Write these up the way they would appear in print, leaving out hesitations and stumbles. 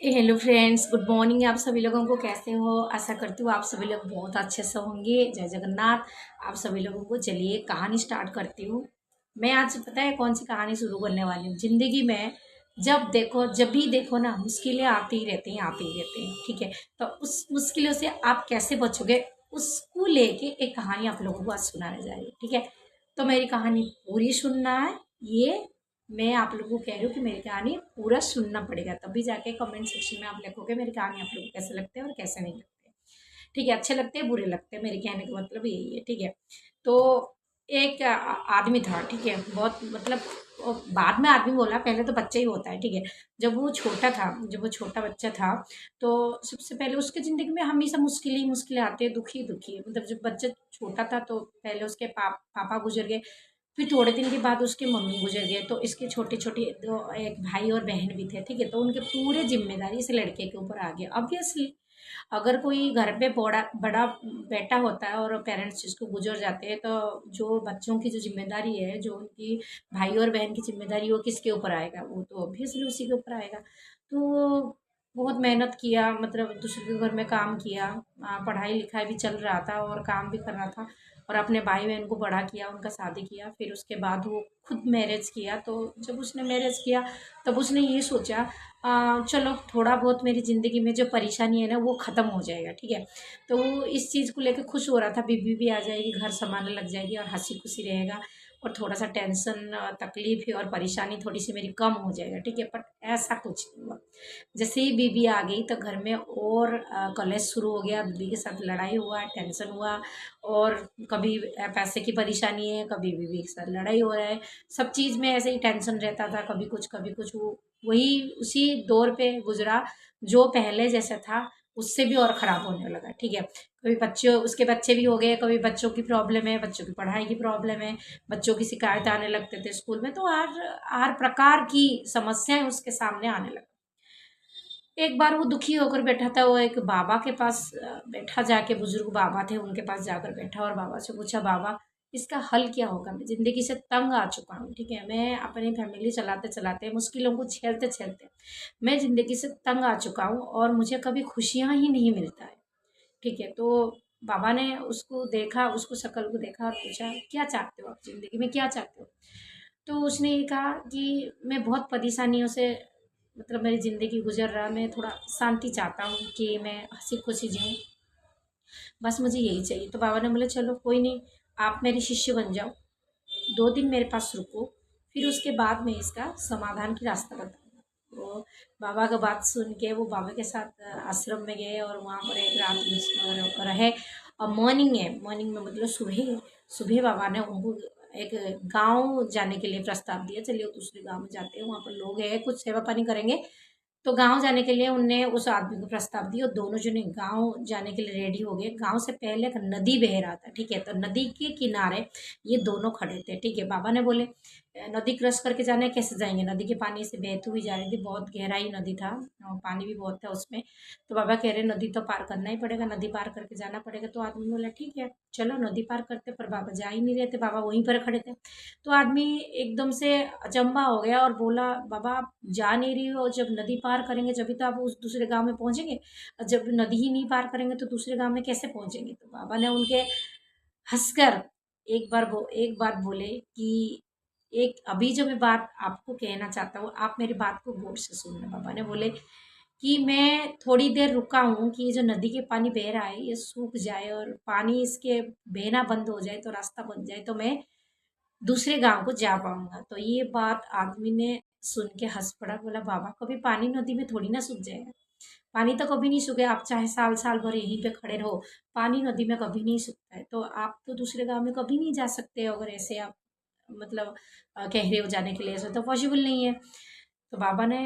Hello friends, good morning. आप सभी लोगों को कैसे हो? आशा करती हूँ आप सभी लोग बहुत अच्छे से होंगे। जय जगन्नाथ। आप सभी लोगों को चलिए कहानी स्टार्ट करती हूँ। मैं आज पता है कौन सी कहानी शुरू करने वाली हूँ। जिंदगी में जब भी देखो ना, मुश्किलें आती ही रहती हैं, आती ही रहती हैं। ठीक है, तो उस मुश्किलों से आप कैसे बचोगे, उसको लेके एक कहानी आप लोगों को आज सुनाने जा रही है। ठीक है, तो मेरी कहानी पूरी सुनना है। ये मैं आप लोगों को कह रही हूँ कि मेरी कहानी पूरा सुनना पड़ेगा, तभी जाके कमेंट सेक्शन में आप लिखोगे मेरी कहानी आप लोगों को कैसे लगते हैं और कैसे नहीं लगते। ठीक है, अच्छे लगते हैं बुरे लगते हैं, मेरे कहने का मतलब यही है। ठीक है, तो एक आदमी था। ठीक है, बहुत मतलब बाद में आदमी बोला, पहले तो बच्चा ही होता है। ठीक है, जब वो छोटा बच्चा था, तो सबसे पहले उसके ज़िंदगी में हमेशा मुश्किलें आती है, दुखी दुखी। मतलब जब बच्चा छोटा था तो पहले उसके पापा गुजर गए। फिर थोड़े दिन के बाद उसके मम्मी गुजर गए, तो इसके छोटे छोटे दो एक भाई और बहन भी थे। ठीक है, तो उनके पूरे जिम्मेदारी इस लड़के के ऊपर आ गया। ऑब्वियसली अगर कोई घर पे बड़ा बड़ा बेटा होता है और पेरेंट्स जिसको गुजर जाते हैं, तो जो बच्चों की जो जिम्मेदारी है, जो उनकी भाई और बहन की जिम्मेदारी, वो किसके ऊपर आएगा? वो तो ऑब्वियसली उसी के ऊपर आएगा। तो वो बहुत मेहनत किया, मतलब दूसरे के घर में काम किया। पढ़ाई लिखाई भी चल रहा था और काम भी कर रहा था, और अपने भाई बहन को बड़ा किया, उनका शादी किया। फिर उसके बाद वो खुद मैरिज किया। तो जब उसने मैरिज किया, तब उसने ये सोचा, चलो थोड़ा बहुत मेरी ज़िंदगी में जो परेशानी है ना, वो ख़त्म हो जाएगा। ठीक है, तो वो इस चीज़ को लेकर खुश हो रहा था। बीवी भी आ जाएगी, घर संभालने लग जाएगी और हंसी खुशी रहेगा, और थोड़ा सा टेंशन, तकलीफ और परेशानी थोड़ी सी मेरी कम हो जाएगा। ठीक है, पर ऐसा कुछ नहीं हुआ। जैसे ही बीवी आ गई तो घर में और कलेश शुरू हो गया। बीवी के साथ लड़ाई हुआ, टेंशन हुआ, और कभी पैसे की परेशानी है, कभी बीवी के साथ लड़ाई हो रहा है। सब चीज़ में ऐसे ही टेंशन रहता था, कभी कुछ। वो वही उसी दौर पे गुजरा जो पहले जैसा था, उससे भी और ख़राब होने लगा। ठीक है, कभी बच्चों उसके बच्चे भी हो गए, कभी बच्चों की प्रॉब्लम है, बच्चों की पढ़ाई की प्रॉब्लम है, बच्चों की शिकायत आने लगते थे स्कूल में। तो हर प्रकार की समस्याएं उसके सामने आने लगी। एक बार वो दुखी होकर बैठा था, वो एक बाबा के पास बैठा, जाके बुजुर्ग बाबा थे उनके पास जाकर बैठा और बाबा से पूछा, बाबा इसका हल क्या होगा? मैं ज़िंदगी से तंग आ चुका हूँ। ठीक है, मैं अपनी फैमिली चलाते चलाते, मुश्किलों को झेलते झेलते मैं ज़िंदगी से तंग आ चुका हूँ, और मुझे कभी खुशियाँ ही नहीं मिलता है। ठीक है, तो बाबा ने उसको देखा, उसको शक्ल को देखा और पूछा, क्या चाहते हो आप ज़िंदगी में, क्या चाहते हो? तो उसने ये कहा कि मैं बहुत परेशानियों से, मतलब मेरी ज़िंदगी गुजर रहा, मैं थोड़ा शांति चाहता हूँ कि मैं हंसी खुशी जीऊँ, बस मुझे यही चाहिए। तो बाबा ने बोले, चलो कोई नहीं, आप मेरी शिष्य बन जाओ, 2 दिन मेरे पास रुको, फिर उसके बाद मैं इसका समाधान की रास्ता बताऊंगा। तो बाबा का बात सुन के वो बाबा के साथ आश्रम में गए, और वहाँ पर एक रात रहे। और मॉर्निंग में मतलब सुबह सुबह बाबा ने उनको एक गांव जाने के लिए प्रस्ताव दिया, चलिए दूसरे गांव में जाते हैं, वहाँ पर लोग हैं, कुछ सेवा पानी करेंगे। तो गांव जाने के लिए उनने उस आदमी को प्रस्ताव दिया, और दोनों जने गांव जाने के लिए रेडी हो गए। गांव से पहले एक नदी बह रहा था। ठीक है, तो नदी के किनारे ये दोनों खड़े थे। ठीक है, बाबा ने बोले, नदी क्रॉस करके जाना है, कैसे जाएंगे? नदी के पानी से बहती हुई जा रही थी, बहुत गहराई नदी था और पानी भी बहुत था उसमें। तो बाबा कह रहे, नदी तो पार करना ही पड़ेगा, नदी पार करके जाना पड़ेगा। तो आदमी बोला, ठीक है चलो नदी पार करते। पर बाबा जा ही नहीं रहे थे, बाबा वहीं पर खड़े थे। तो आदमी एकदम से अचंभा हो गया और बोला, बाबा आप जा नहीं रही हो, जब नदी पार करेंगे जब तो आप उस दूसरे गांव में पहुंचेंगे, और जब नदी ही नहीं पार करेंगे तो दूसरे गांव में कैसे पहुंचेंगे? तो बाबा ने उनके हंसकर एक बात बोले कि एक अभी जो मैं बात आपको कहना चाहता हूँ, आप मेरी बात को गौर से सुनना। बाबा ने बोले कि मैं थोड़ी देर रुका हूँ कि ये जो नदी के पानी बह रहा है ये सूख जाए, और पानी इसके बहना बंद हो जाए, तो रास्ता बन जाए, तो मैं दूसरे गांव को जा पाऊंगा। तो ये बात आदमी ने सुन के हंस पड़ा, बोला, बाबा कभी पानी नदी में थोड़ी ना सूख जाएगा, पानी तो कभी नहीं सूखे, आप चाहे साल साल भर यहीं पे खड़े रहो, पानी नदी में कभी नहीं सूखता है। तो आप तो दूसरे गांव में कभी नहीं जा सकते अगर ऐसे आप मतलब कह रहे हो जाने के लिए, ऐसा तो पॉसिबल नहीं है। तो बाबा ने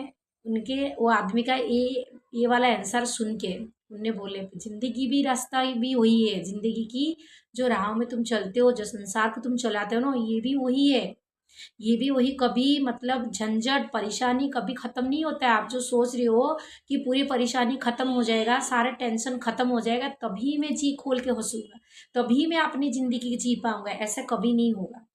उनके वो आदमी का ये वाला आंसर सुन के उनने बोले, जिंदगी भी रास्ता भी वही है, जिंदगी की जो राह में तुम चलते हो, जो संसार को तुम चलाते हो ना, ये भी वही है, ये भी वही। कभी मतलब झंझट परेशानी कभी खत्म नहीं होता है। आप जो सोच रहे हो कि पूरी परेशानी खत्म हो जाएगा, सारे टेंशन खत्म हो जाएगा, तभी मैं जी खोल के हंसूंगा, तभी मैं अपनी जिंदगी जी पाऊंगा, ऐसा कभी नहीं होगा।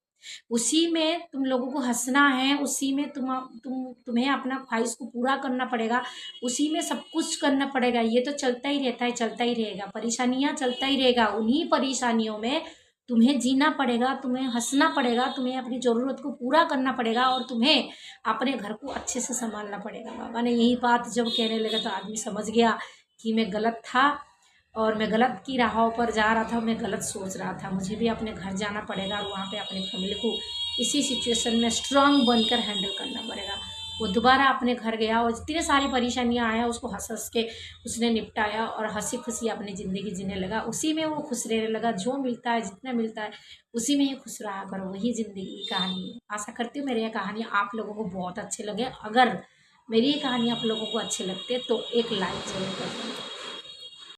उसी में तुम लोगों को हंसना है, उसी में तुम्हें अपना ख्वाहिश को पूरा करना पड़ेगा, उसी में सब कुछ करना पड़ेगा। ये तो चलता ही रहता है, चलता ही रहेगा, परेशानियां चलता ही रहेगा। उन्हीं परेशानियों में तुम्हें जीना पड़ेगा, तुम्हें हंसना पड़ेगा, तुम्हें अपनी ज़रूरत को पूरा करना पड़ेगा और तुम्हें अपने घर को अच्छे से संभालना पड़ेगा। बाबा ने यही बात जब कहने लगा तो आदमी समझ गया कि मैं गलत था और मैं गलत की राहों पर जा रहा था, मैं गलत सोच रहा था। मुझे भी अपने घर जाना पड़ेगा और वहाँ पे अपने फैमिली को इसी सिचुएशन में स्ट्रांग बनकर हैंडल करना पड़ेगा। वो दोबारा अपने घर गया और जितनी सारी परेशानियां आया उसको हंस हंस के उसने निपटाया और हंसी खुशी अपनी ज़िंदगी जीने लगा। उसी में वो खुश रहने लगा, जो मिलता है जितना मिलता है उसी में ही खुश रहा करो, वही ज़िंदगी की कहानी है। आशा करती हूँ मेरी ये कहानी आप लोगों को बहुत अच्छे लगे। अगर मेरी ये कहानी आप लोगों को अच्छे लगते तो एक लाइक जरूर कर दें।